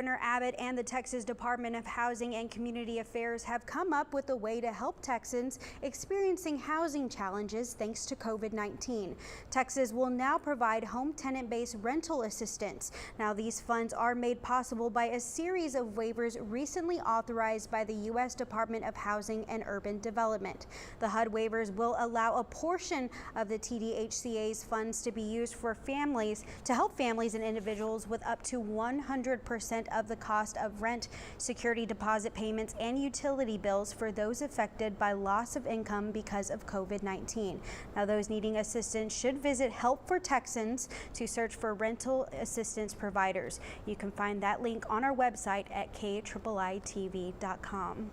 Governor Abbott and the Texas Department of Housing and Community Affairs have come up with a way to help Texans experiencing housing challenges thanks to COVID-19. Texas will now provide home tenant-based rental assistance. Now, these funds are made possible by a series of waivers recently authorized by the U.S. Department of Housing and Urban Development. The HUD waivers will allow a portion of the TDHCA's funds to be used for families to help families and individuals with up to 100% of the cost of rent, security deposit payments, and utility bills for those affected by loss of income because of COVID-19. Now, those needing assistance should visit Help for Texans to search for rental assistance providers. You can find that link on our website at KIIITV.com.